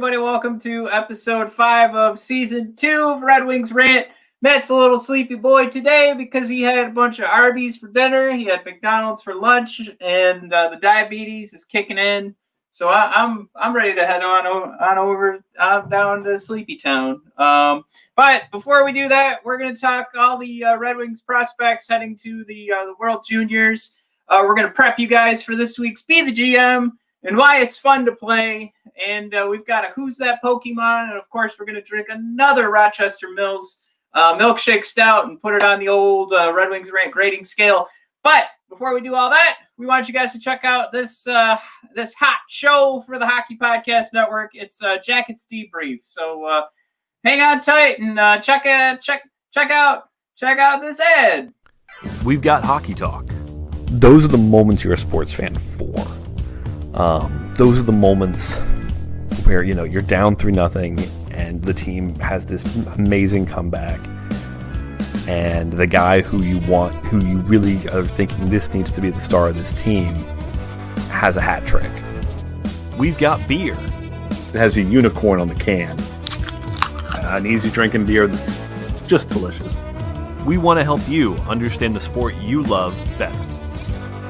everybody. Welcome to episode 5 of season 2 of Red Wings Rant. Matt's a little sleepy boy today because he had a bunch of Arby's for dinner. He had McDonald's for lunch, and the diabetes is kicking in. So I'm ready to head on over down to Sleepy Town. But before we do that, we're going to talk all the Red Wings prospects heading to the World Juniors. We're going to prep you guys for this week's Be the GM and why it's fun to play. And we've got a Who's That Pokemon? And, of course, we're going to drink another Rochester Mills milkshake stout and put it on the old Red Wings Rant grading scale. But before we do all that, we want you guys to check out this hot show for the Hockey Podcast Network. It's Jackets Debrief. So hang on tight and check out this ad. We've got hockey talk. Those are the moments you're a sports fan for. Those are the moments where, you know, you're down 3-0 and the team has this amazing comeback. And the guy who you really are thinking this needs to be the star of this team has a hat trick. We've got beer. It has a unicorn on the can. An easy drinking beer that's just delicious. We want to help you understand the sport you love better.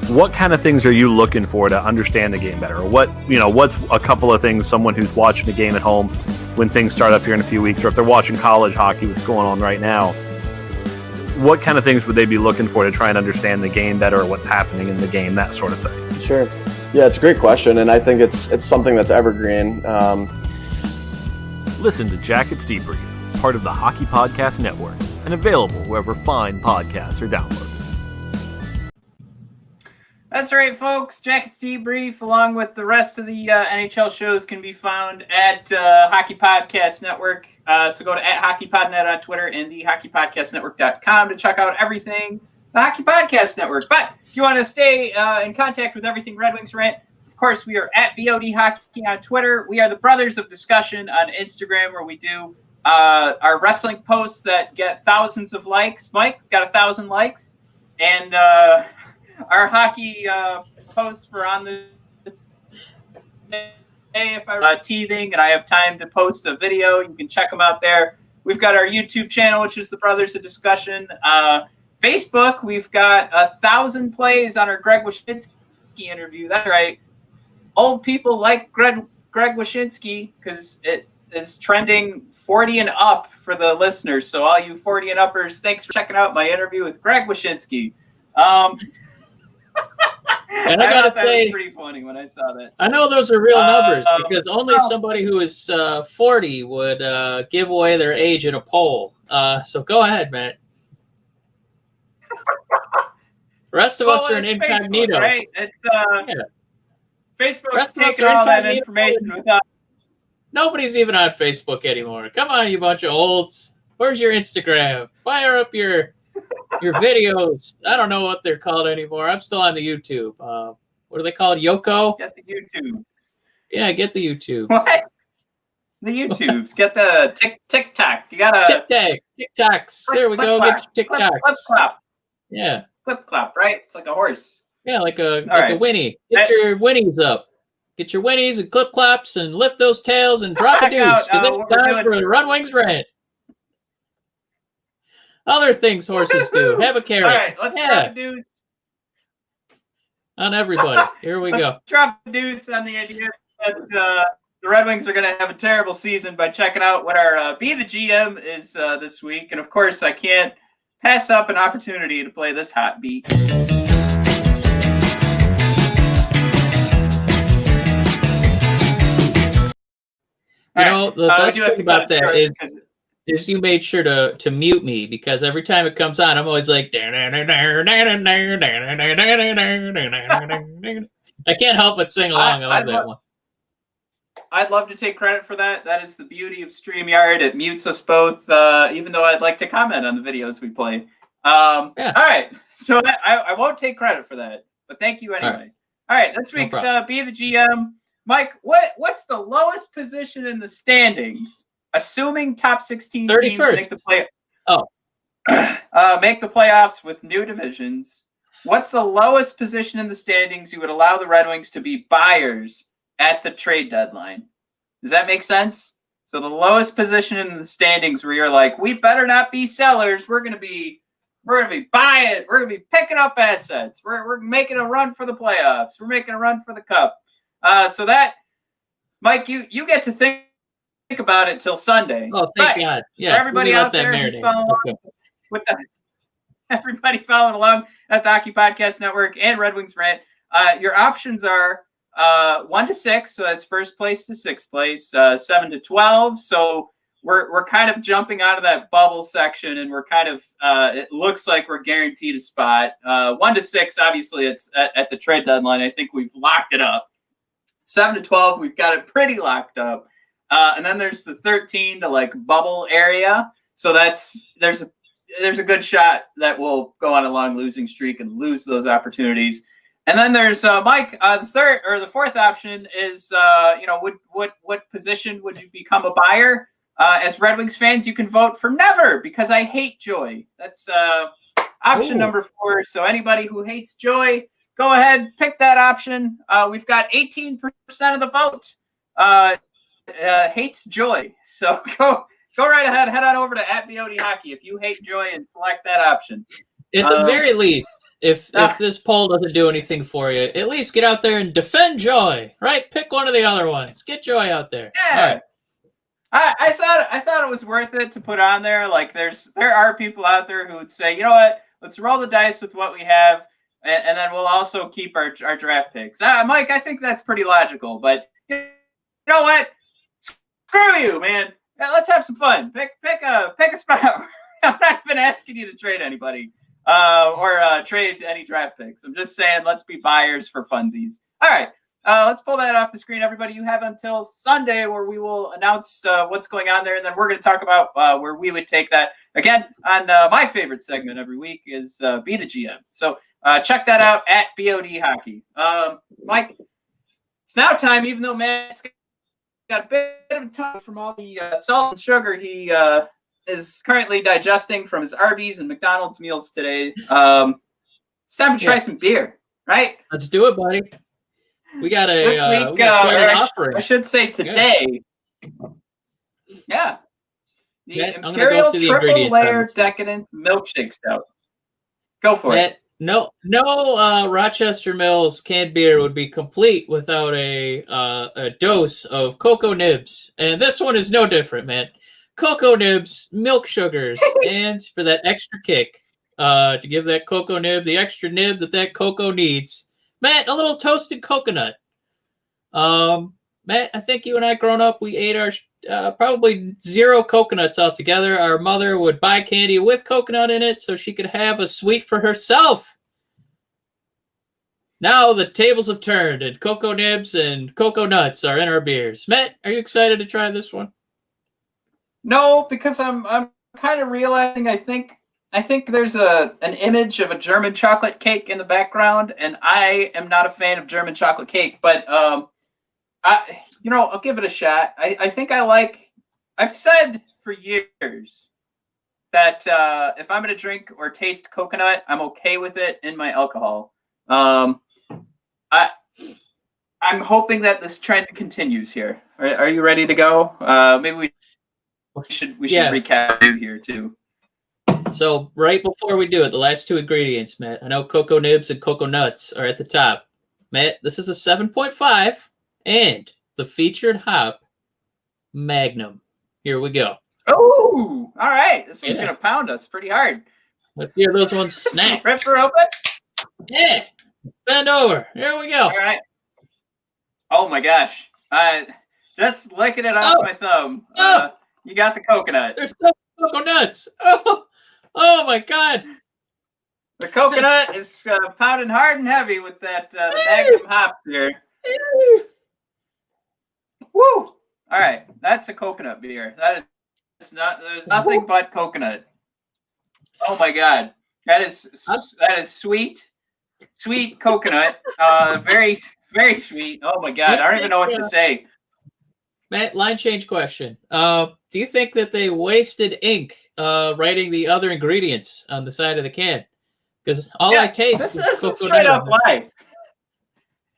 What kind of things are you looking for to understand the game better? Or what's a couple of things someone who's watching the game at home when things start up here in a few weeks, or if they're watching college hockey, what's going on right now? What kind of things would they be looking for to try and understand the game better, or what's happening in the game, that sort of thing? Sure. Yeah, it's a great question, and I think it's something that's evergreen. Listen to Jackets Debrief, part of the Hockey Podcast Network, and available wherever fine podcasts are downloaded. That's right, folks. Jackets Debrief, along with the rest of the NHL shows, can be found at Hockey Podcast Network. So go to @HockeyPodNet on Twitter and the HockeyPodcastNetwork.com to check out everything the Hockey Podcast Network. But if you want to stay in contact with everything Red Wings Rant, of course, we are at BOD Hockey on Twitter. We are the Brothers of Discussion on Instagram, where we do our wrestling posts that get thousands of likes. Mike got 1,000 likes. And our hockey posts for on this day, if I'm teething and I have time to post a video, you can check them out there. We've got our YouTube channel, which is the Brothers of Discussion. Facebook, we've got 1,000 plays on our Greg Wyshynski interview. That's right. Old people like Greg Wyshynski because it is trending 40 and up for the listeners. So all you 40 and uppers, thanks for checking out my interview with Greg Wyshynski. And I gotta say, it was pretty funny when I saw that. I know those are real numbers because only somebody who is 40 would give away their age in a poll. So go ahead, Matt. The rest of us are in incognito. Facebook, right? It's Facebook's Facebook's taking all that information without. Nobody's even on Facebook anymore. Come on, you bunch of olds. Where's your Instagram? Fire up your videos. I don't know what they're called anymore. I'm still on the YouTube. What are they called? Yoko? Get the YouTube. Yeah, get the YouTube. What? The YouTubes. Get the TikTok. You gotta TikToks. There we go. Get your TikToks. Clip clap. Yeah. Clip clap, right? It's like a horse. Yeah, like a whinny. Get your whinnies up. Get your whinnies and clip claps and lift those tails and drop a deuce because it's time for the Red Wings Rant. Other things horses do. Have a carrot. All right, let's drop a deuce. On everybody. Here we go. Drop a deuce on the idea that the Red Wings are going to have a terrible season by checking out what our Be the GM is this week. And, of course, I can't pass up an opportunity to play this hot beat. You know, the best thing about that is you made sure to mute me because every time it comes on, I'm always like, I can't help but sing along. I love that one. I'd love to take credit for that. That is the beauty of StreamYard. It mutes us both, even though I'd like to comment on the videos we play. All right. So I won't take credit for that, but thank you anyway. All right. This week's Be the GM. Mike, what's the lowest position in the standings, assuming top 16 teams 31st. Make the playoffs with new divisions? What's the lowest position in the standings you would allow the Red Wings to be buyers at the trade deadline? Does that make sense? So the lowest position in the standings where you're like, we better not be sellers. We're gonna be buying. We're gonna be picking up assets. We're making a run for the playoffs. We're making a run for the cup. So that, Mike, you get to think about it till Sunday. Oh, thank God! Yeah, for everybody out there who's following along with everybody following along at the Hockey Podcast Network and Red Wings Rant, your options are 1 to 6, so that's first place to sixth place. 7 to 12, so we're kind of jumping out of that bubble section, and we're kind of it looks like we're guaranteed a spot. 1 to 6, obviously, it's at the trade deadline. I think we've locked it up. 7 to 12, we've got it pretty locked up. And then there's the 13 to like bubble area. So there's a good shot that we'll go on a long losing streak and lose those opportunities. And then there's Mike. The fourth option is what position would you become a buyer? As Red Wings fans, you can vote for never because I hate joy. That's option number 4. So anybody who hates joy, go ahead, pick that option. We've got 18% of the vote hates joy. So go right ahead. Head on over to @BOD Hockey if you hate joy and select that option. At the very least, if this poll doesn't do anything for you, at least get out there and defend joy. Right? Pick one of the other ones. Get joy out there. Yeah. All right. I thought it was worth it to put on there. Like there are people out there who would say, you know what, let's roll the dice with what we have, and then we'll also keep our draft picks. Mike, I think that's pretty logical. But you know what? Screw you, man. Yeah, let's have some fun. Pick a spot. I'm not even asking you to trade anybody or trade any draft picks. I'm just saying let's be buyers for funsies. All right. Let's pull that off the screen, everybody. You have until Sunday where we will announce what's going on there, and then we're going to talk about where we would take that. Again, on my favorite segment every week is Be the GM. So check that out at BOD Hockey. Mike, it's now time, even though Matt's got a bit of time from all the salt and sugar he is currently digesting from his Arby's and McDonald's meals today. It's time to try some beer, right? Let's do it, buddy. We got this week, I should say today. Yeah. The Imperial Triple Layer Decadence Milkshake Stout. Go for it. No, Rochester Mills canned beer would be complete without a dose of cocoa nibs, and this one is no different, man. Cocoa nibs, milk sugars, and for that extra kick, to give that cocoa nib the extra nib that cocoa needs, Matt, a little toasted coconut. Matt, I think you and I, growing up, we ate our probably 0 coconuts altogether. Our mother would buy candy with coconut in it so she could have a sweet for herself. Now the tables have turned, and cocoa nibs and cocoa nuts are in our beers. Matt, are you excited to try this one? No, because I'm kind of realizing I think there's an image of a German chocolate cake in the background, and I am not a fan of German chocolate cake, but I'll give it a shot. I think I've said for years that if I'm going to drink or taste coconut, I'm okay with it in my alcohol. I'm hoping that this trend continues here. Are you ready to go? Maybe we should recap here too. So right before we do it, the last 2 ingredients, Matt. I know cocoa nibs and cocoa nuts are at the top. Matt, this is a 7.5 and the featured hop, Magnum. Here we go. Oh, all right. This one's going to pound us pretty hard. Let's hear those ones snap. Rip her open? Yeah. Bend over. Here we go. All right. Oh, my gosh. Just licking it off my thumb. You got the coconut. There's so cocoa nuts. Oh my God. The coconut is pounding hard and heavy with that Magnum hop here. Woo! All right, that's a coconut beer. There's nothing but coconut. Oh my God, that is sweet coconut. Very, very sweet. Oh my God, I don't even know what to say. Matt, line change question. Do you think that they wasted ink writing the other ingredients on the side of the can? Because all I taste is straight up lie.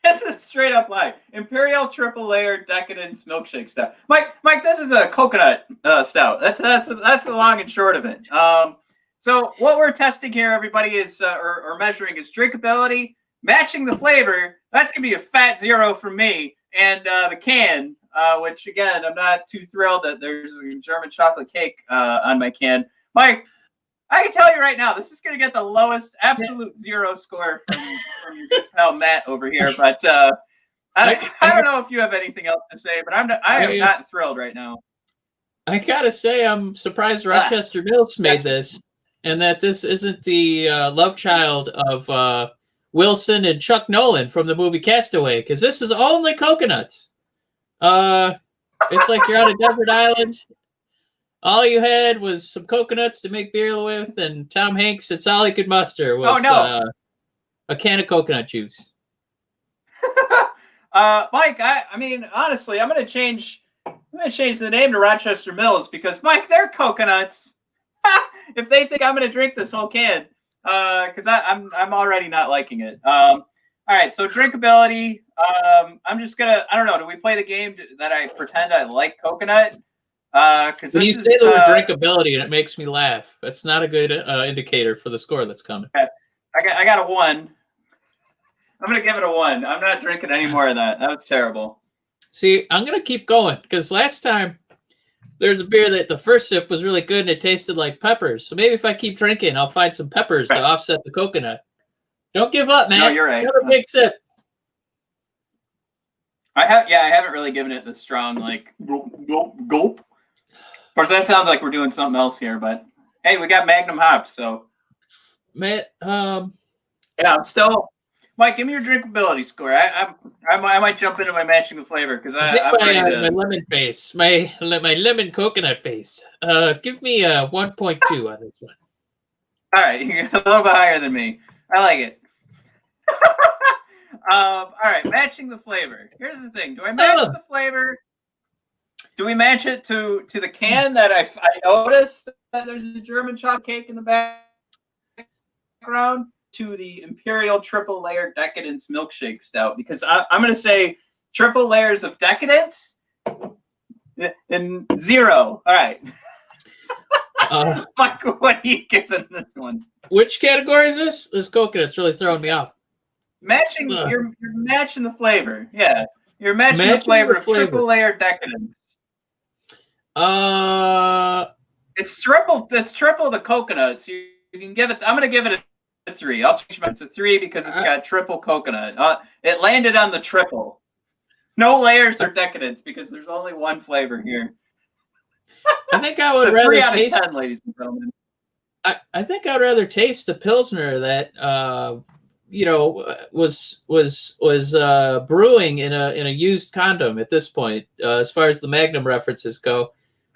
This is straight up lie. Imperial triple layer decadence milkshake stout. Mike, this is a coconut stout. That's the long and short of it. So what we're testing here, everybody, is or measuring is drinkability, matching the flavor. That's gonna be a fat 0 from me, and the can, which again I'm not too thrilled that there's a German chocolate cake on my can. Mike, I can tell you right now, this is going to get the lowest absolute 0 score from your good pal Matt over here. But I don't know if you have anything else to say, but I am not thrilled right now. I gotta say, I'm surprised Rochester Mills made this, and that this isn't the love child of Wilson and Chuck Nolan from the movie Castaway, because this is only coconuts. It's like you're on a desert island. All you had was some coconuts to make beer with, and Tom Hanks, it's all he could muster was a can of coconut juice. Mike, I mean, honestly, I'm gonna change the name to Rochester Mills because, Mike, they're coconuts. If they think I'm gonna drink this whole can, because I'm already not liking it. All right, so drinkability. I'm just gonna. I don't know. Do we play the game that I pretend I like coconut? When you say the word drinkability, and it makes me laugh. That's not a good indicator for the score that's coming. Okay. I got a 1. I'm gonna give it a 1. I'm not drinking any more of that. That was terrible. See, I'm gonna keep going because last time there's a beer that the first sip was really good and it tasted like peppers. So maybe if I keep drinking, I'll find some peppers to offset the coconut. Don't give up, man. No, you're right. Another big sip. I haven't really given it the strong like gulp. Of course, that sounds like we're doing something else here, but hey, we got Magnum hops, so Matt. Yeah, I'm still. Mike, give me your drinkability score. I might jump into my matching the flavor because my lemon face, my lemon coconut face. Give me a 1.2 on this one. All right, you're a little bit higher than me. I like it. All right, matching the flavor. Here's the thing: do I match the flavor? Do we match it to the can that I noticed that there's a German chocolate cake in the background, to the Imperial triple layer decadence milkshake stout? Because I'm going to say triple layers of decadence and 0. All right. Michael, what are you giving this one? Which category is this? This coconut's really throwing me off. Matching, you're matching the flavor. Yeah, you're matching the flavor of triple layer decadence. It's triple the coconuts. You can give it. I'm gonna give it a 3. I'll change it to 3 because it's got triple coconut. It landed on the triple. No layers or decadence because there's only one flavor here. I think I would rather 3 out taste. of 10, ladies and gentlemen. I think I'd rather taste a Pilsner that was brewing in a used condom at this point, as far as the Magnum references go.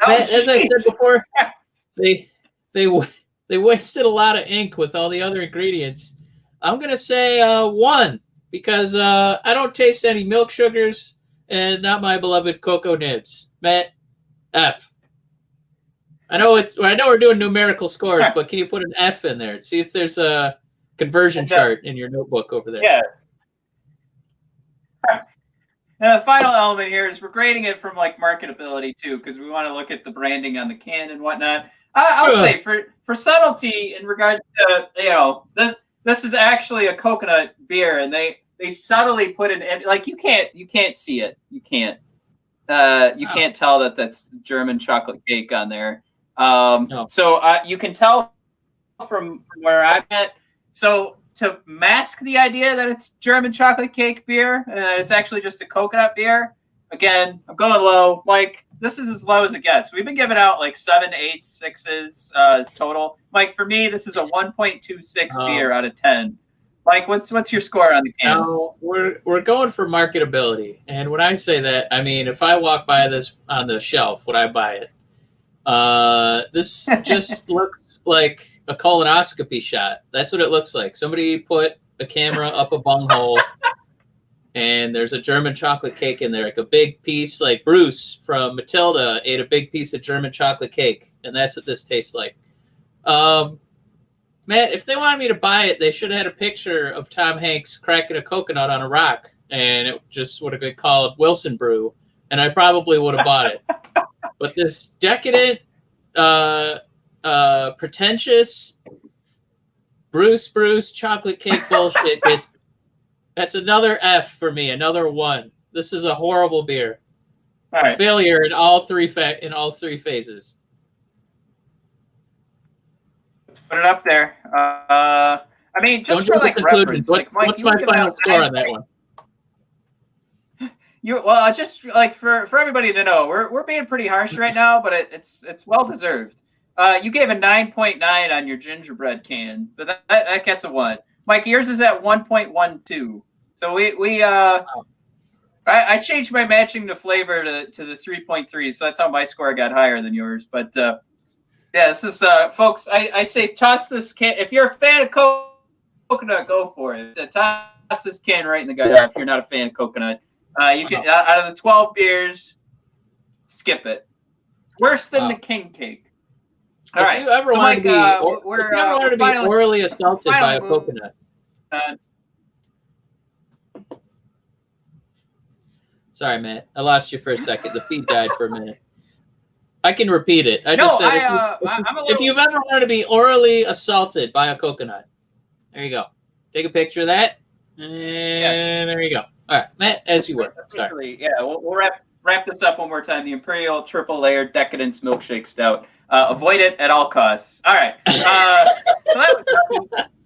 As I said before, they wasted a lot of ink with all the other ingredients. I'm gonna say 1 because I don't taste any milk sugars and not my beloved cocoa nibs. Matt, F. I know we're doing numerical scores, but can you put an F in there? See if there's a conversion chart in your notebook over there. Yeah. Now, the final element here is we're grading it from like marketability too, because we want to look at the branding on the can and whatnot. I'll say for subtlety in regards to this is actually a coconut beer, and they subtly put in like you can't see it, you can't tell that that's German chocolate cake on there. No. So you can tell from where I'm at. So to mask the idea that it's German chocolate cake beer, it's actually just a coconut beer. Again, I'm going low. Like, this is as low as it gets. We've been giving out like 7, 8, 6s as total. Mike, for me, this is a 1.26 beer out of 10. Mike, what's your score on the can? No, we're going for marketability. And when I say that, I mean, if I walk by this on the shelf, would I buy it? This just looks like a colonoscopy shot. That's what it looks like. Somebody put a camera up a bunghole, and there's a German chocolate cake in there, like a big piece. Like Bruce from Matilda ate a big piece of German chocolate cake, and that's what this tastes like. Matt, if they wanted me to buy it, they should have had a picture of Tom Hanks cracking a coconut on a rock and it just would have been called Wilson Brew, and I probably would have bought it. But this decadent, pretentious Bruce chocolate cake bullshit that's another F for me, another 1. This is a horrible beer. All right. Failure in all three phases. Let's put it up there. I mean, just Don't for like reference, what's my final score on that one? Just like for everybody to know, we're being pretty harsh right now, but it's well deserved. You gave a 9.9 on your gingerbread can, but that gets a 1. Mike, yours is at 1.12. So I changed my matching the flavor to the 3.3, so that's how my score got higher than yours. But yeah, this is folks. I say toss this can if you're a fan of coconut, go for it. Toss this can right in the gut if you're not a fan of coconut. You can out of the 12 beers, skip it. Worse than the king cake. All right. If you ever want to be orally assaulted by a coconut. Sorry, Matt. I lost you for a second. The feed died for a minute. I can repeat it. If you've ever wanted to be orally assaulted by a coconut, there you go. Take a picture of that, and there you go. All right, Matt, as you were. Sorry. Yeah, we'll wrap this up one more time. The Imperial Triple Layer Decadence Milkshake Stout. Avoid it at all costs. All right. So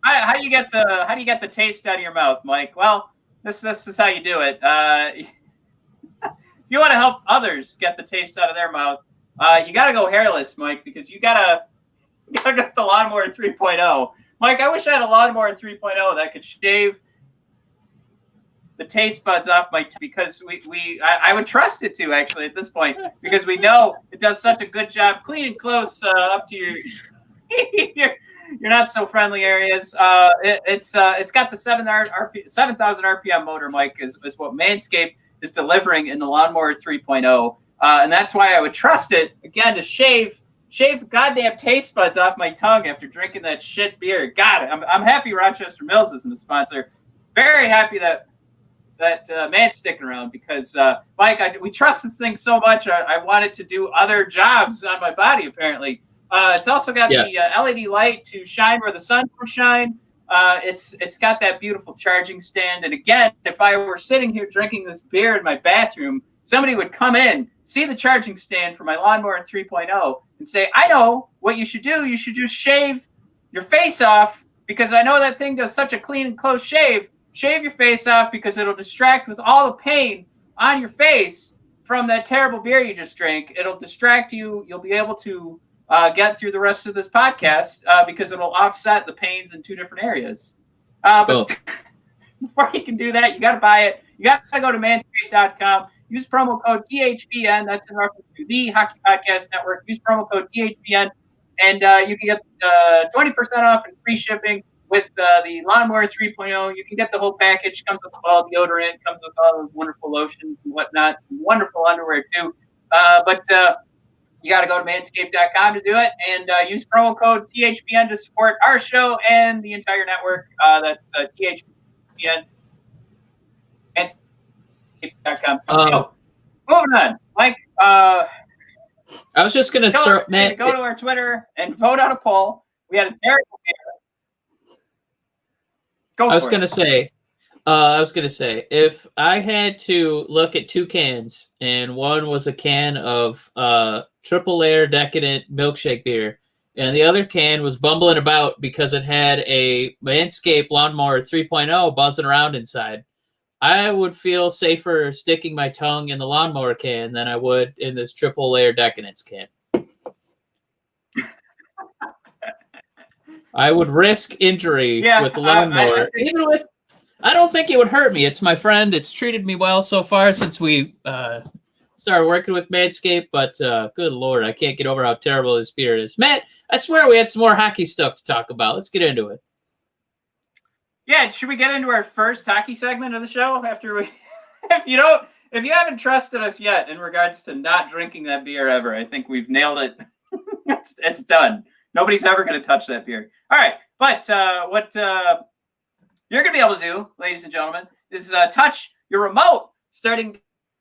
how do you get the taste out of your mouth, Mike? Well, this is how you do it. If you want to help others get the taste out of their mouth, you got to go hairless, Mike, because you gotta get the Lawnmower 3.0. Mike, I wish I had a Lawnmower 3.0 that could shave the taste buds off my because I would trust it to actually at this point because we know it does such a good job cleaning close up to your your not so friendly areas. It's got the 7,000 RPM motor, Mike, is what Manscaped is delivering in the Lawnmower 3.0, and that's why I would trust it again to shave the goddamn taste buds off my tongue after drinking that shit beer. God, I'm happy Rochester Mills isn't a sponsor. Very happy that man's sticking around because, Mike, we trust this thing so much. I wanted to do other jobs on my body, apparently. It's also got the LED light to shine where the sun will shine. It's got that beautiful charging stand. And again, if I were sitting here drinking this beer in my bathroom, somebody would come in, see the charging stand for my Lawnmower 3.0, and say, I know what you should do. You should just shave your face off because I know that thing does such a clean and close shave. Shave your face off because it'll distract with all the pain on your face from that terrible beer you just drank. It'll distract you. You'll be able to get through the rest of this podcast because it'll offset the pains in 2 different areas. But before you can do that, you got to buy it. You got to go to manscaped.com. Use promo code THPN. That's in reference to the Hockey Podcast Network. Use promo code THPN, and you can get 20% off and free shipping. With the Lawnmower 3.0, you can get the whole package. Comes with all deodorant, comes with all those wonderful lotions and whatnot. Some wonderful underwear, too. But you got to go to manscaped.com to do it. And use promo code THPN to support our show and the entire network. That's THPN. Manscaped.com. Moving on. Mike, I was just going to go to our Twitter and vote on a poll. We had a terrible beer. I was gonna say, if I had to look at 2 cans, and one was a can of Triple Layer Decadent Milkshake beer, and the other can was bumbling about because it had a Manscaped Lawnmower 3.0 buzzing around inside, I would feel safer sticking my tongue in the Lawnmower can than I would in this Triple Layer Decadence can. I would risk injury with the Lawnmower. I don't think it would hurt me. It's my friend. It's treated me well so far since we started working with Manscaped. But good Lord, I can't get over how terrible this beer is. Matt, I swear we had some more hockey stuff to talk about. Let's get into it. Yeah, should we get into our first hockey segment of the show after we? If you haven't trusted us yet in regards to not drinking that beer ever, I think we've nailed it. It's done. Nobody's ever going to touch that beer. All right, but what you're going to be able to do, ladies and gentlemen, is touch your remote starting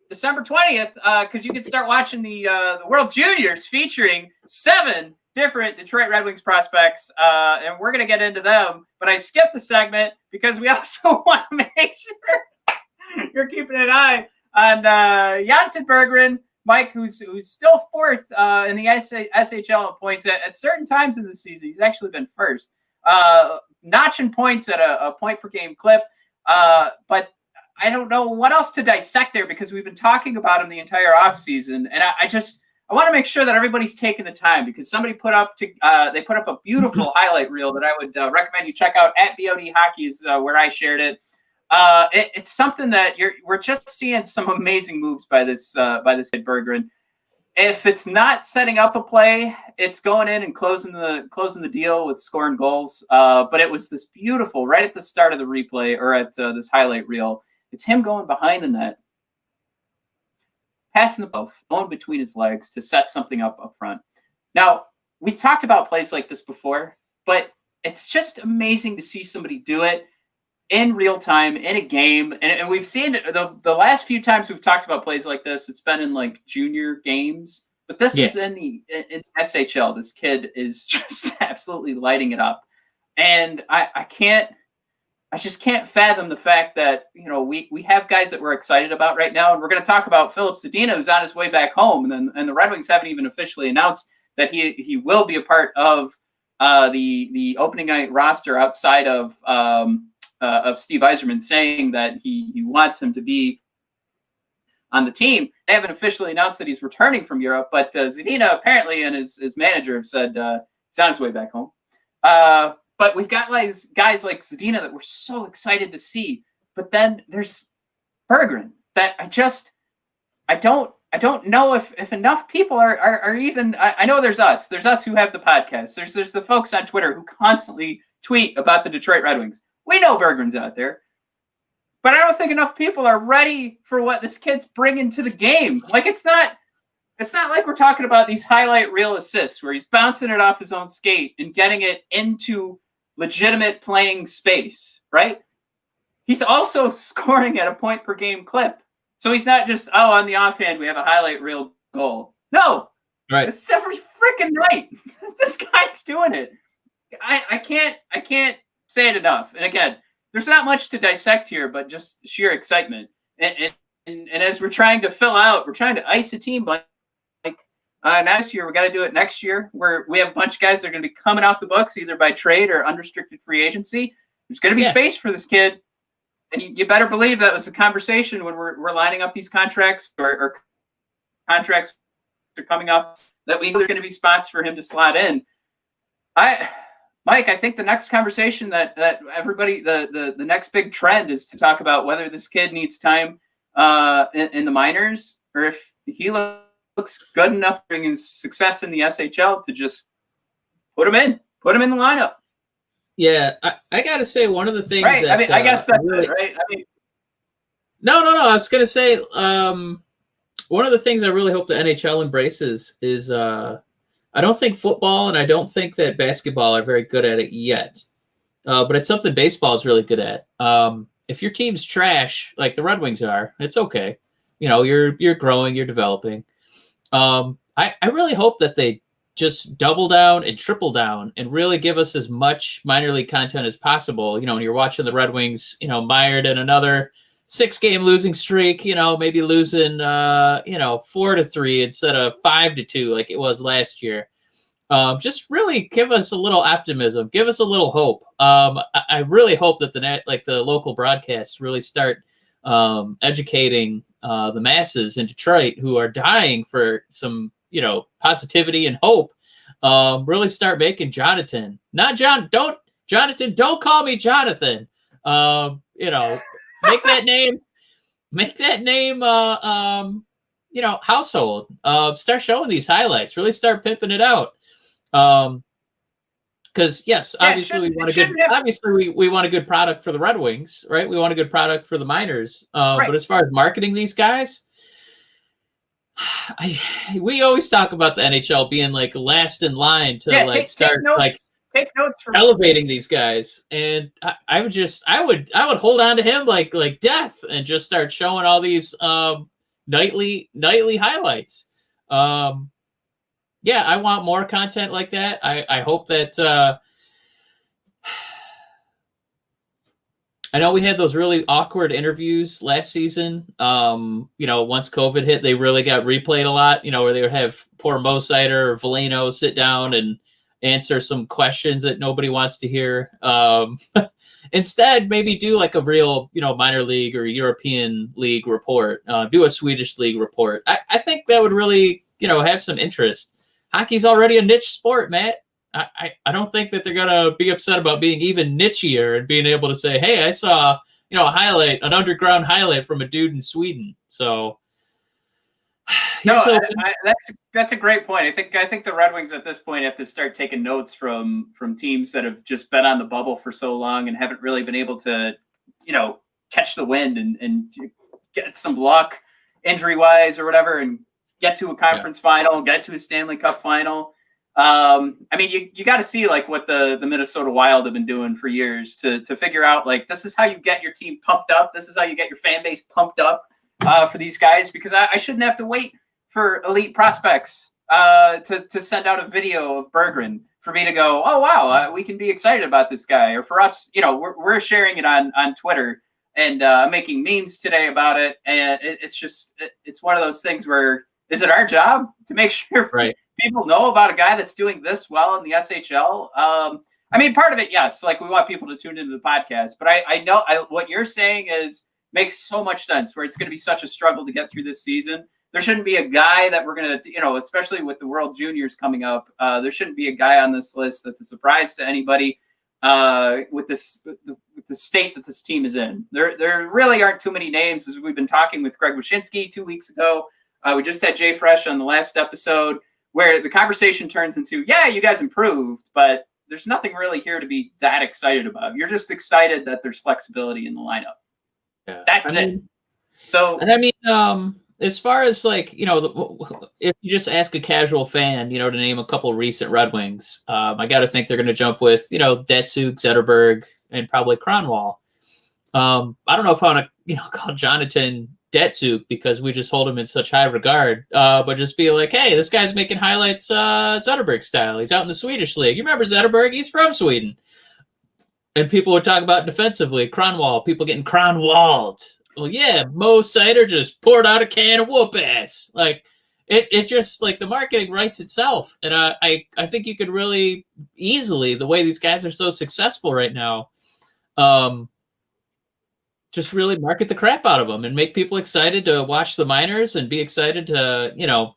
December 20th, because you can start watching the World Juniors featuring 7 different Detroit Red Wings prospects, and we're going to get into them. But I skipped the segment because we also want to make sure you're keeping an eye on Johansen Burgland, Mike, who's still 4th in the SHL in points at certain times in the season. He's actually been 1st, notching points at a point per game clip. But I don't know what else to dissect there because we've been talking about him the entire offseason, and I want to make sure that everybody's taking the time because somebody put up a beautiful highlight reel that I would recommend you check out at BOD Hockey is where I shared it. It's something that we're just seeing some amazing moves by this kid Burgland. If it's not setting up a play, it's going in and closing the deal with scoring goals. But it was this beautiful right at the start of the replay or at this highlight reel. It's him going behind the net, passing the ball, going between his legs to set something up front. Now, we've talked about plays like this before, but it's just amazing to see somebody do it in real time in a game. And we've seen it the last few times we've talked about plays like this, it's been in like junior games, but this is in SHL. This kid is just absolutely lighting it up. And I just can't fathom the fact that, we have guys that we're excited about right now. And we're going to talk about Filip Zadina, who's on his way back home. And the Red Wings haven't even officially announced that he will be a part of the opening night roster outside of Steve Yzerman saying that he wants him to be on the team. They haven't officially announced that he's returning from Europe, but Zadina apparently and his manager have said he's on his way back home. But we've got guys like Zadina that we're so excited to see. But then there's Burgland that I don't know if enough people are even. I know there's us who have the podcast. There's the folks on Twitter who constantly tweet about the Detroit Red Wings. We know Burgland's out there, but I don't think enough people are ready for what this kid's bringing to the game. Like it's not like we're talking about these highlight reel assists where he's bouncing it off his own skate and getting it into legitimate playing space, right? He's also scoring at a point per game clip. So he's not just, on the offhand, we have a highlight reel goal. No, right. It's every freaking night. This guy's doing it. I can't say it enough. And again, there's not much to dissect here, but just sheer excitement. And as we're trying to ice a team like not this year, we got to do it next year where we have a bunch of guys that are going to be coming off the books either by trade or unrestricted free agency. There's going to be space for this kid. And you better believe that was a conversation when we're lining up these contracts or contracts are coming off that there's going to be spots for him to slot in. Mike, I think the next conversation that everybody, the next big trend is to talk about whether this kid needs time in the minors or if he looks good enough during his success in the SHL to just put him in the lineup. Yeah, I got to say one of the things right. that I guess that's really, right. No. I was going to say one of the things I really hope the NHL embraces is I don't think football and I don't think that basketball are very good at it yet, but it's something baseball is really good at. If your team's trash like the Red Wings are, it's okay. You're growing, you're developing. I really hope that they just double down and triple down and really give us as much minor league content as possible. When you're watching the Red Wings, mired in another 6-game losing streak, maybe losing, 4-3 instead of 5-2 like it was last year. Just really give us a little optimism, give us a little hope. I really hope that the local broadcasts really start educating the masses in Detroit who are dying for some, positivity and hope. Really start making Jonathan, not John. Jonathan, don't call me Jonathan. Make that name, household. Start showing these highlights. Really start pimping it out. Because yes, obviously we want a good product for the Red Wings, right? We want a good product for the minors. Right. But as far as marketing these guys, we always talk about the NHL being like last in line to start take notes from elevating these guys, and I would hold on to him like death, and just start showing all these nightly highlights. Yeah, I want more content like that. I hope that I know we had those really awkward interviews last season. Once COVID hit, they really got replayed a lot, where they would have poor Mo Sider or Veleno sit down and answer some questions that nobody wants to hear. Instead, maybe do like a real, minor league or European league report, do a Swedish league report. I think that would really, have some interest. Hockey's already a niche sport, Matt. I don't think that they're going to be upset about being even nichier and being able to say, hey, I saw, a highlight, an underground highlight from a dude in Sweden. So that's a great point. I think the Red Wings at this point have to start taking notes from teams that have just been on the bubble for so long and haven't really been able to, catch the wind and get some luck injury wise or whatever, and get to a conference final, get to a Stanley Cup final. You got to see like what the Minnesota Wild have been doing for years to figure out like this is how you get your team pumped up. This is how you get your fan base pumped up for these guys, because I shouldn't have to wait for elite prospects to send out a video of Burgland for me to go, oh wow, we can be excited about this guy. Or for us, we're sharing it on Twitter and making memes today about it, and it's one of those things where is it our job to make sure people know about a guy that's doing this well in the SHL? Part of it, yes. Like we want people to tune into the podcast, but I know what you're saying makes so much sense. Where it's going to be such a struggle to get through this season. There shouldn't be a guy that we're going to, especially with the World Juniors coming up. There shouldn't be a guy on this list that's a surprise to anybody with the state that this team is in. There really aren't too many names, as we've been talking with Greg Wyshynski 2 weeks ago. We just had Jay Fresh on the last episode, where the conversation turns into, yeah, you guys improved, but there's nothing really here to be that excited about. You're just excited that there's flexibility in the lineup. Yeah. That's it. So, and as far as like, if you just ask a casual fan, to name a couple of recent Red Wings, I got to think they're going to jump with, Datsuk, Zetterberg, and probably Kronwall. I don't know if I want to, call Jonathan Datsuk because we just hold him in such high regard, but just be like, hey, this guy's making highlights Zetterberg style. He's out in the Swedish league. You remember Zetterberg? He's from Sweden. And people would talk about defensively, Kronwall, people getting Kronwalled. Well, yeah, Mo Sider just poured out a can of whoop ass. Like it just like the marketing writes itself. And I think you could really easily, the way these guys are so successful right now, just really market the crap out of them and make people excited to watch the minors and be excited to,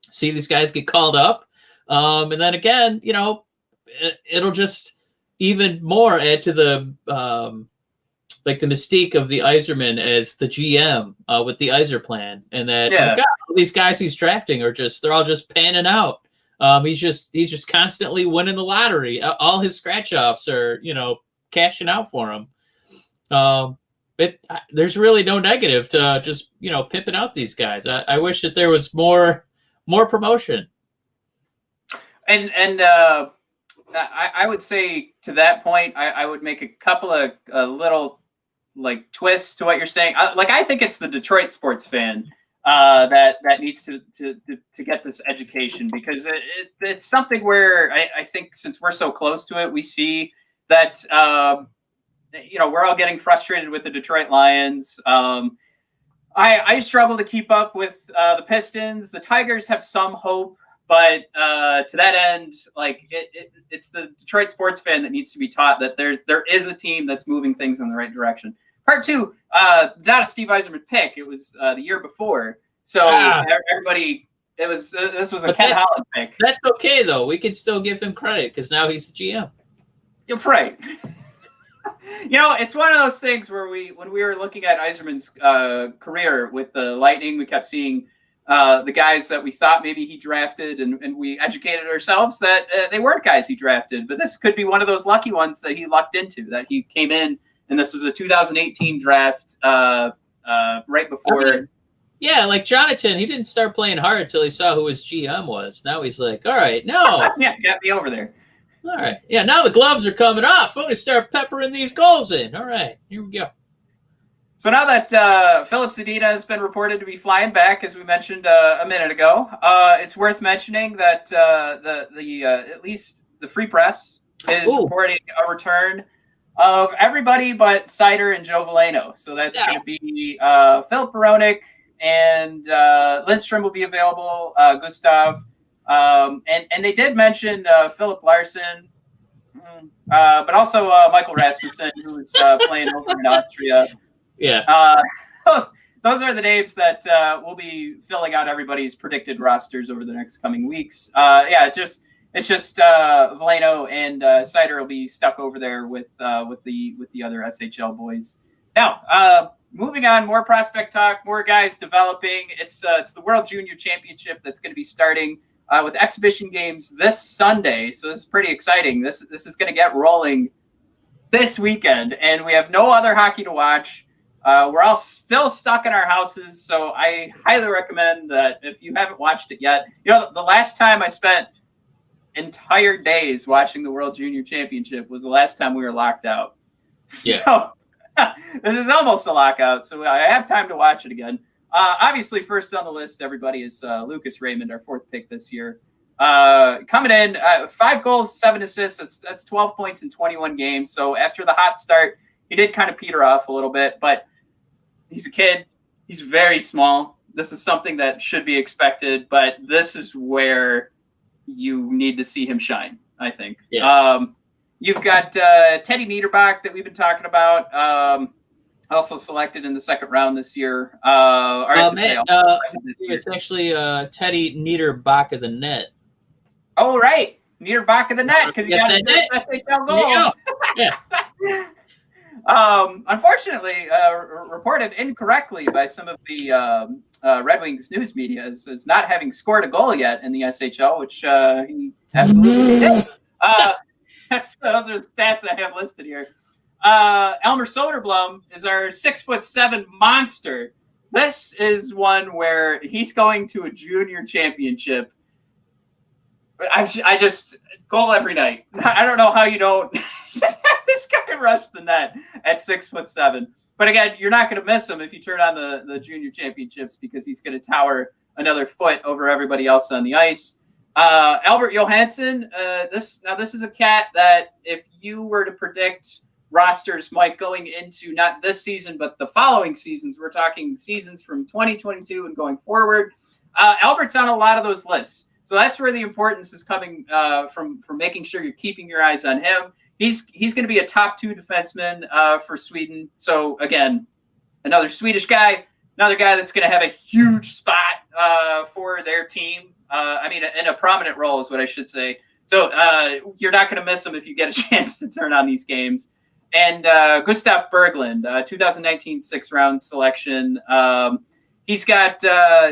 see these guys get called up. And then again, it'll just even more add to the, the mystique of the Yzerman as the GM with the Yzer plan. And that God, all these guys he's drafting they're all just panning out. He's just constantly winning the lottery. All his scratch offs are, cashing out for him. There's really no negative to just, pimping out these guys. I wish that there was more promotion. And I would say to that point, I would make a couple of little like twists to what you're saying. I think it's the Detroit sports fan that needs to get this education, because it's something where I think since we're so close to it, we see that we're all getting frustrated with the Detroit Lions. I struggle to keep up with the Pistons. The Tigers have some hope, but to that end, it's the Detroit sports fan that needs to be taught that there is a team that's moving things in the right direction. Part two, not a Steve Yzerman pick. It was the year before. So everybody, this was a Ken Holland pick. That's okay though. We can still give him credit because now he's the GM. You're right. It's one of those things where when we were looking at Yzerman's career with the Lightning, we kept seeing the guys that we thought maybe he drafted, and we educated ourselves that they weren't guys he drafted. But this could be one of those lucky ones that he lucked into, that he came in, and this was a 2018 draft right before. Like Jonathan, he didn't start playing hard until he saw who his GM was. Now he's like, all right, no. Yeah, got me over there. All right. Yeah, now the gloves are coming off. I'm going to start peppering these goals in. All right, here we go. So now that Philip Zadina has been reported to be flying back, as we mentioned a minute ago, it's worth mentioning that at least the Free Press is reporting a return of everybody but Sider and Joe Veleno. So that's going to be Philip Baronic and Lindstrom will be available, Gustaf. And they did mention Philip Larson, but also Michael Rasmussen, who is playing over in Austria. Yeah. Those are the names that will be filling out everybody's predicted rosters over the next coming weeks. It's just Veleno and Sider will be stuck over there with the other SHL boys. Now, moving on, more prospect talk, more guys developing. It's the World Junior Championship that's going to be starting with exhibition games this Sunday. So this is pretty exciting. This is going to get rolling this weekend, and we have no other hockey to watch. We're all still stuck in our houses, so I highly recommend that if you haven't watched it yet. The last time I spent entire days watching the World Junior Championship was the last time we were locked out. Yeah. So this is almost a lockout, so I have time to watch it again. Obviously, first on the list, everybody, is Lucas Raymond, our fourth pick this year. Coming in, 5 goals, 7 assists. That's 12 points in 21 games. So after the hot start, he did kind of peter off a little bit, but he's a kid. He's very small. This is something that should be expected, but this is where you need to see him shine, I think. Yeah. You've got Teddy Niederbach that we've been talking about, also selected in the second round this year. It's actually Teddy Niederbach of the net. Oh, right. Niederbach of the net, because he got his first SHL goal. Yeah. Unfortunately, reported incorrectly by some of the Red Wings news media as not having scored a goal yet in the SHL, which he absolutely did. Those are the stats I have listed here. Elmer Soderblom is our 6'7" monster. This is one where he's going to a junior championship. I just goal every night. I don't know how you don't just have this guy rush the net at 6'7". But again, you're not going to miss him if you turn on the junior championships, because he's going to tower another foot over everybody else on the ice. Albert Johansen, this is a cat that if you were to predict rosters, Mike, going into not this season but the following seasons, we're talking seasons from 2022 and going forward, Albert's on a lot of those lists. So that's where the importance is coming from making sure you're keeping your eyes on him. He's going to be a top 2 defenseman for Sweden. So again, another Swedish guy, another guy that's going to have a huge spot for their team. In a prominent role is what I should say. So you're not going to miss him if you get a chance to turn on these games. And Gustaf Burgland, 2019 6th-round selection. He's got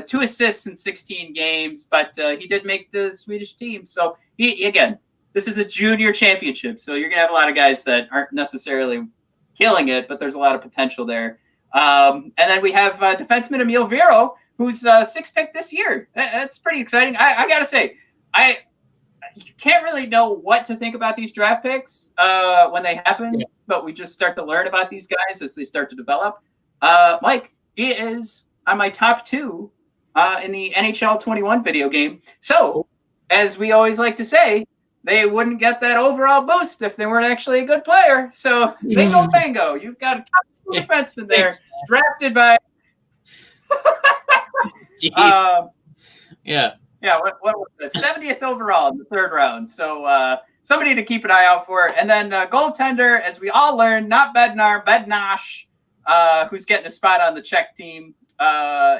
2 assists in 16 games, but he did make the Swedish team. So this is a junior championship. So you're going to have a lot of guys that aren't necessarily killing it, but there's a lot of potential there. And then we have defenseman Emil Vero, who's 6th pick this year. That's pretty exciting. I got to say, you can't really know what to think about these draft picks when they happen, but we just start to learn about these guys as they start to develop. Mike, he is on my top 2 in the NHL 21 video game. So, as we always like to say, they wouldn't get that overall boost if they weren't actually a good player. So, bingo, bango. You've got a top 2 defenseman there, drafted by... Yeah, what was that? 70th overall in the 3rd round. So somebody to keep an eye out for. And then goaltender, as we all learned, not Bednar, who's getting a spot on the Czech team.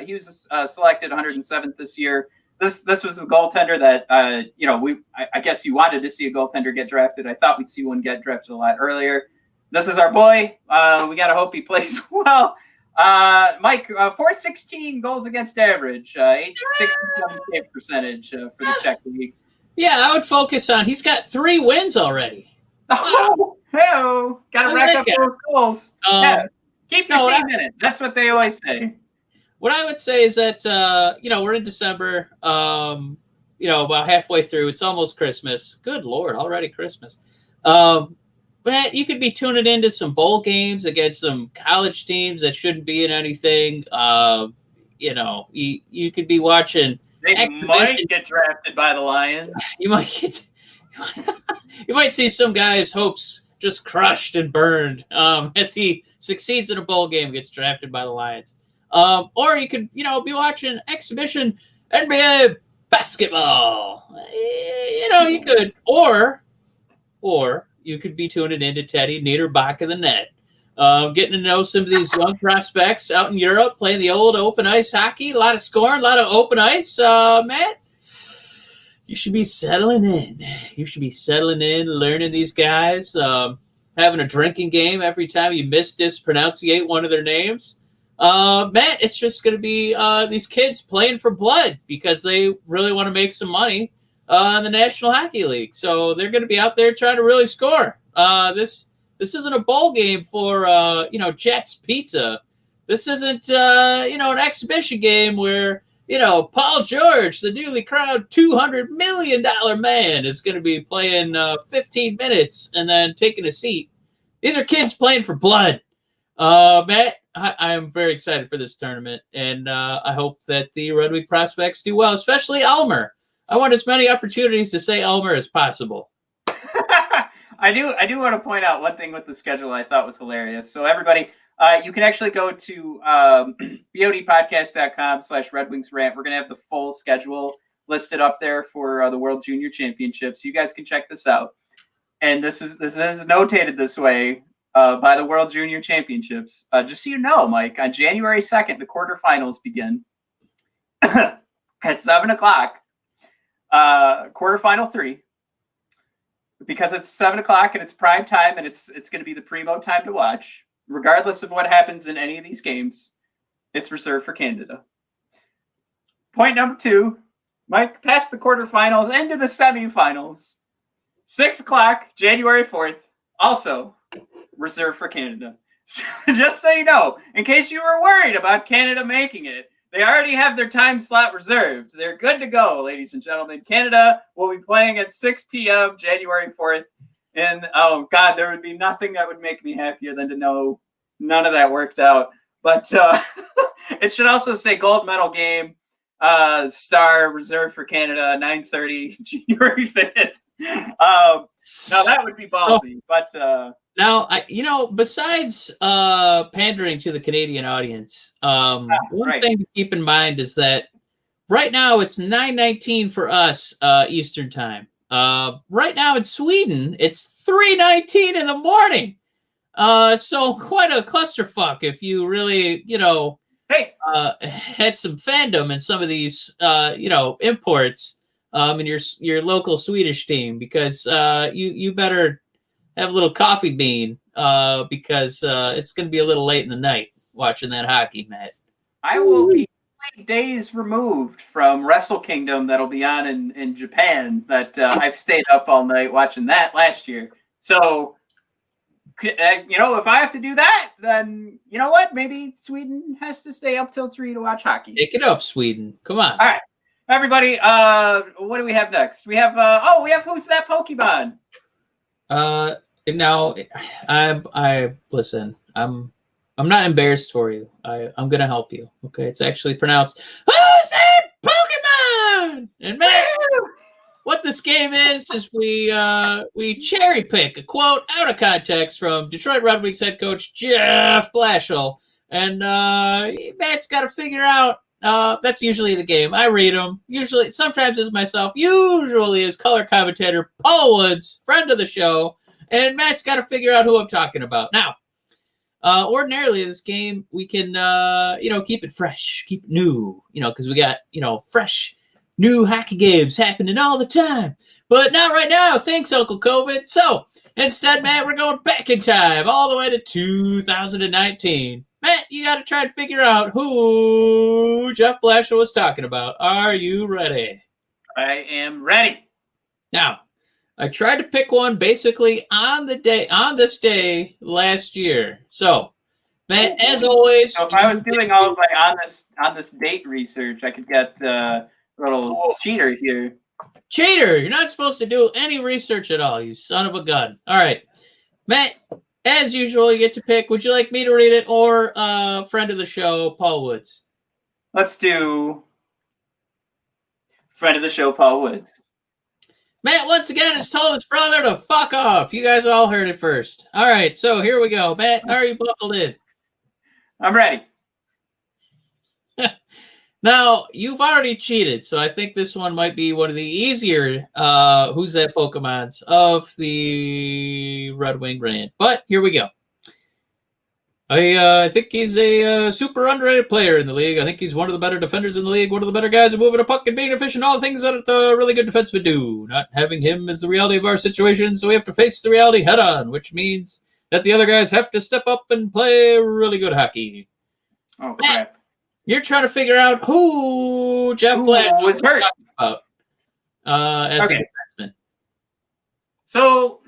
He was selected 107th this year. This was the goaltender that I guess you wanted to see a goaltender get drafted. I thought we'd see one get drafted a lot earlier. This is our boy. We got to hope he plays well. Mike, 416 goals against average, 867 save percentage for the Czech League. Yeah, I would focus on. He's got 3 wins already. Oh, hey-o. Got to rack up those goals. Keep your team in it. That's what they always say. What I would say is that we're in December. about halfway through. It's almost Christmas. Good Lord, already Christmas. But you could be tuning into some bowl games against some college teams that shouldn't be in anything. You could be watching. They might get drafted by the Lions. You might you might see some guy's hopes just crushed and burned as he succeeds in a bowl game, gets drafted by the Lions. Or you could, be watching exhibition NBA basketball. You could, or you could be tuning into Teddy Niederbach of the net, getting to know some of these young prospects out in Europe, playing the old open ice hockey, a lot of scoring, a lot of open ice. Matt, you should be settling in. You should be settling in, learning these guys, having a drinking game every time you mispronunciate one of their names. Matt, it's just going to be these kids playing for blood because they really want to make some money in the National Hockey League. So they're going to be out there trying to really score. This isn't a bowl game for Jets Pizza. This isn't an exhibition game where Paul George, the newly crowned $200 million man, is going to be playing 15 minutes and then taking a seat. These are kids playing for blood. Matt, I am very excited for this tournament, and I hope that the Red Wing prospects do well, especially Elmer. I want as many opportunities to say Elmer as possible. I do want to point out one thing with the schedule I thought was hilarious. So everybody, you can actually go to bodpodcast.com/Red Wings Rant. We're going to have the full schedule listed up there for the World Junior Championships. You guys can check this out. And this is notated this way by the World Junior Championships. Just so you know, Mike, on January 2nd, the quarterfinals begin at 7 o'clock. Quarterfinal 3. Because it's 7 o'clock and it's prime time and it's going to be the primo time to watch. Regardless of what happens in any of these games, it's reserved for Canada. Point number 2, Mike, past the quarterfinals into the semifinals. 6 o'clock, January 4th, also reserved for Canada. So, just so you know, in case you were worried about Canada making it, they already have their time slot reserved. They're good to go, ladies and gentlemen. Canada will be playing at 6 p.m. January 4th. And, oh, God, there would be nothing that would make me happier than to know none of that worked out. But it should also say gold medal game, star reserved for Canada, 9:30, January 5th. Now, that would be ballsy. But now, besides pandering to the Canadian audience, one thing to keep in mind is that right now it's 9:19 for us Eastern time. Right now in Sweden, it's 3:19 in the morning. So quite a clusterfuck if you really, had some fandom in some of these, imports in your local Swedish team, because you better have a little coffee bean because it's going to be a little late in the night watching that hockey, Matt. I will be days removed from Wrestle Kingdom that'll be on in Japan that I've stayed up all night watching that last year. So, if I have to do that, then you know what? Maybe Sweden has to stay up till 3 to watch hockey. Take it up, Sweden. Come on. All right. Everybody, what do we have next? We have we have Who's That Pokemon? Now I listen, I'm not embarrassed for you. I'm gonna help you. Okay, it's actually pronounced Who's That Pokemon? And man, what this game is we cherry pick a quote out of context from Detroit Red Wings head coach Jeff Blashill, and Matt's got to figure out. That's usually the game. I read them. Usually, sometimes as myself. Usually as color commentator Paul Woods, friend of the show, and Matt's got to figure out who I'm talking about. Now, ordinarily this game we can keep it fresh, keep it new, because we got fresh. New hockey games happening all the time. But not right now. Thanks, Uncle COVID. So, instead, Matt, we're going back in time all the way to 2019. Matt, you got to try and figure out who Jeff Blashill was talking about. Are you ready? I am ready. Now, I tried to pick one basically on this day last year. So, Matt, as always. So if I was doing all of my on this date research, I could get little cheater here. Cheater! You're not supposed to do any research at all, you son of a gun. All right. Matt, as usual, you get to pick. Would you like me to read it or friend of the show, Paul Woods? Let's do friend of the show, Paul Woods. Matt, once again, has told his brother to fuck off. You guys all heard it first. All right, so here we go. Matt, are you buckled in? I'm ready. Now, you've already cheated, so I think this one might be one of the easier Who's That Pokemons of the Red Wing Rant. But here we go. I think he's a super underrated player in the league. I think he's one of the better defenders in the league, one of the better guys at moving a puck and being efficient, all the things that a really good defenseman do. Not having him is the reality of our situation, so we have to face the reality head on, which means that the other guys have to step up and play really good hockey. Oh, crap. You're trying to figure out who Jeff Blash was hurt about as a defenseman. So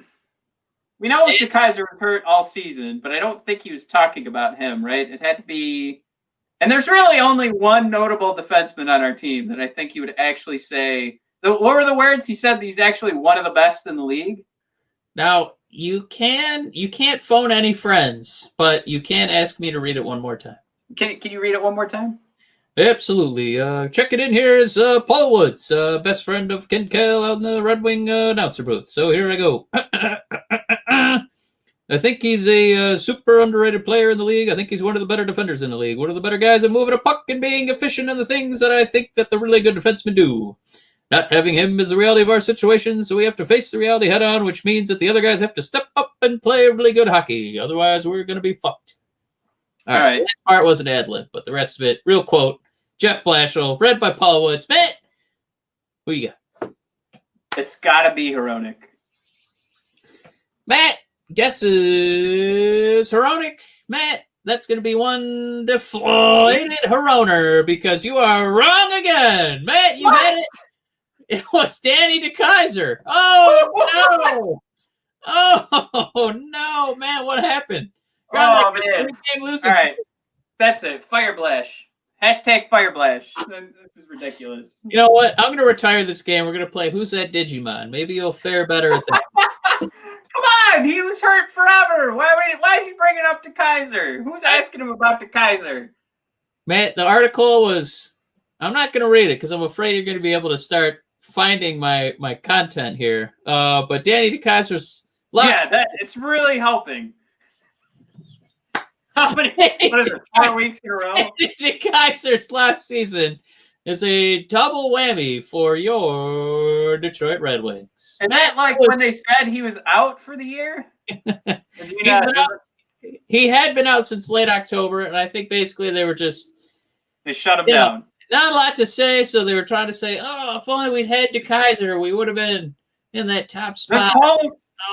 we know the Kaiser was hurt all season, but I don't think he was talking about him, right? It had to be, and there's really only one notable defenseman on our team that I think he would actually say. What were the words he said? He's actually one of the best in the league. Now you can't phone any friends, but you can ask me to read it one more time. Can you read it one more time? Absolutely. Check it in. Here is Paul Woods, best friend of Ken Kell out in the Red Wing announcer booth. So here I go. I think he's a super underrated player in the league. I think he's one of the better defenders in the league. One of the better guys at moving a puck and being efficient in the things that I think that the really good defensemen do. Not having him is the reality of our situation, so we have to face the reality head on, which means that the other guys have to step up and play really good hockey. Otherwise, we're going to be fucked. All right. That part was an ad-lib, but the rest of it, real quote, Jeff Blashill, read by Paul Woods. Matt, who you got? It's got to be Hronek. Matt, guesses Hronek. Matt, that's going to be one deflated Hroner because you are wrong again. Matt, you had it. It was Danny DeKaiser. Oh, no. Oh, no, man, what happened? Oh, man. All right. That's it. Fireblash. Hashtag Fireblash. This is ridiculous. You know what? I'm going to retire this game. We're going to play Who's That Digimon. Maybe you'll fare better at that. Come on. He was hurt forever. Why is he bringing up the Kaiser? Who's asking him about the Kaiser? Matt, the article was... I'm not going to read it because I'm afraid you're going to be able to start finding my content here. But Danny DeKaiser's... it's really helping. How many? What is it? 4 weeks in a row? DeKaiser's last season is a double whammy for your Detroit Red Wings. Is that like when they said he was out for the year? He had been out since late October, and I think basically they shut him down. Not a lot to say, so they were trying to say, "Oh, if only we'd had DeKaiser, we would have been in that top spot."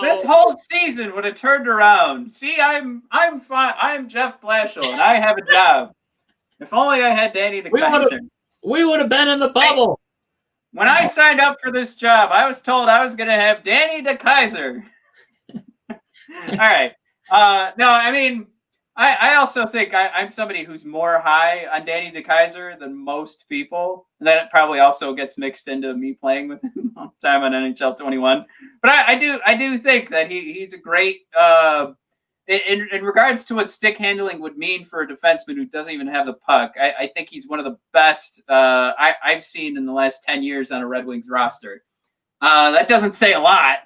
This whole season would have turned around. See, I'm fine. I'm Jeff Blashill, and I have a job. If only I had Danny DeKaiser. We would have been in the bubble. When I signed up for this job, I was told I was going to have Danny DeKaiser. All right. No, I mean, I also think I'm somebody who's more high on Danny DeKaiser than most people. And that probably also gets mixed into me playing with him all the time on NHL 21. But I do think that he's a great in regards to what stick handling would mean for a defenseman who doesn't even have the puck. I think he's one of the best I've seen in the last 10 years on a Red Wings roster. That doesn't say a lot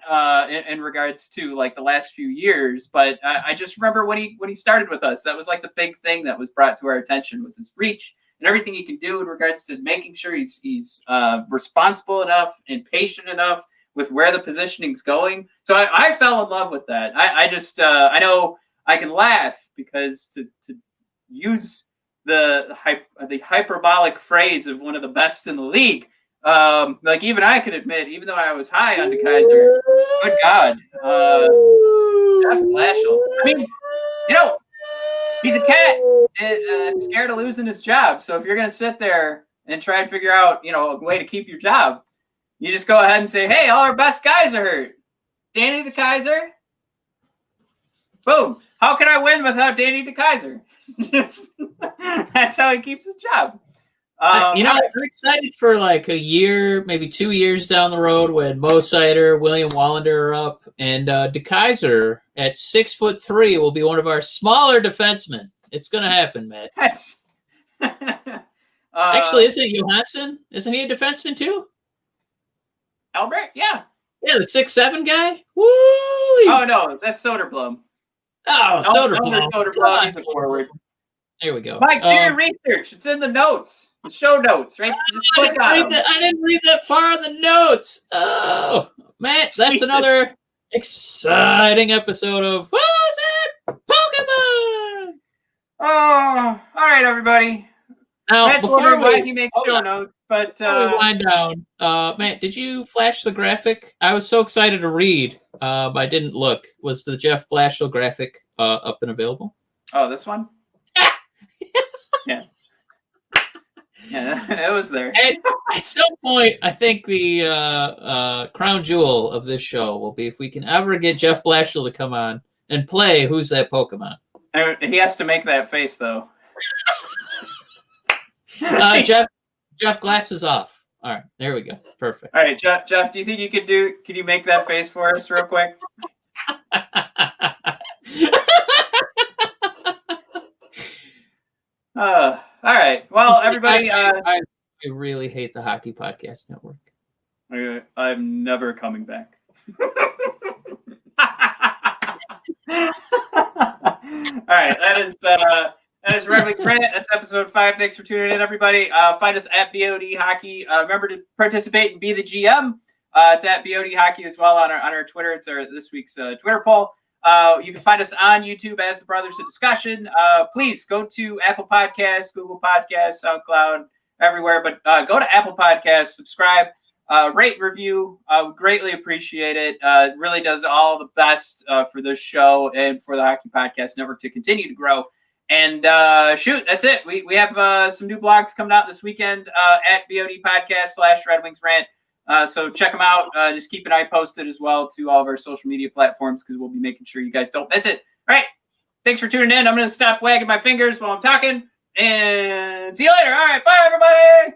in regards to like the last few years, but I just remember when he started with us, that was like the big thing that was brought to our attention was his reach and everything he can do in regards to making sure he's responsible enough and patient enough with where the positioning's going. So I fell in love with that. I know I can laugh because to use the hyperbolic phrase of one of the best in the league. Like even I could admit, even though I was high on DeKaiser, good God, Jeff Blashill. I mean, he's a cat, scared of losing his job. So if you're gonna sit there and try and figure out, a way to keep your job, you just go ahead and say, "Hey, all our best guys are hurt. Danny DeKaiser, boom. How can I win without Danny DeKaiser?" That's how he keeps his job. I'm excited for like a year, maybe 2 years down the road when Mo Sider, William Wallander are up, and De Kaiser at 6'3" will be one of our smaller defensemen. It's going to happen, Matt. Actually, isn't it Johansen? Isn't he a defenseman too? Albert? Yeah. Yeah, the 6'7" guy. Woo! Oh no, that's Soderblom. Oh, Soderblom. He's a forward. There we go. Mike, do your research. It's in the notes, the show notes, right? Just click on them. I didn't read that far in the notes. Oh, Matt, that's another exciting episode of What's It Pokemon? Oh, all right, everybody. Now, Matt's wondering why he makes show notes, but before we wind down, Matt, did you flash the graphic? I was so excited to read, but I didn't look. Was the Jeff Blashill graphic up and available? Oh, this one? Yeah. Yeah, it was there. At some point, I think the crown jewel of this show will be if we can ever get Jeff Blashill to come on and play Who's That Pokemon? He has to make that face, though. Jeff, glasses off. All right, there we go. Perfect. All right, Jeff, do you think you could you make that face for us real quick? All right. Well, everybody. I really hate the Hockey Podcast Network. I'm never coming back. All right. That is Red Wings Rant. That's episode 5. Thanks for tuning in, everybody. Find us at BOD Hockey. Remember to participate and be the GM. It's at BOD Hockey as well on our Twitter. It's this week's Twitter poll. You can find us on YouTube as the Brothers of Discussion. Please go to Apple Podcasts, Google Podcasts, SoundCloud, everywhere. But go to Apple Podcasts, subscribe, rate, review. Greatly appreciate it. It really does all the best for this show and for the Hockey Podcast Network to continue to grow. And that's it. We have some new blogs coming out this weekend at BOD Podcast / Red Wings Rant. So check them out. Just keep an eye posted as well to all of our social media platforms because we'll be making sure you guys don't miss it. All right. Thanks for tuning in. I'm going to stop wagging my fingers while I'm talking. And see you later. All right. Bye, everybody.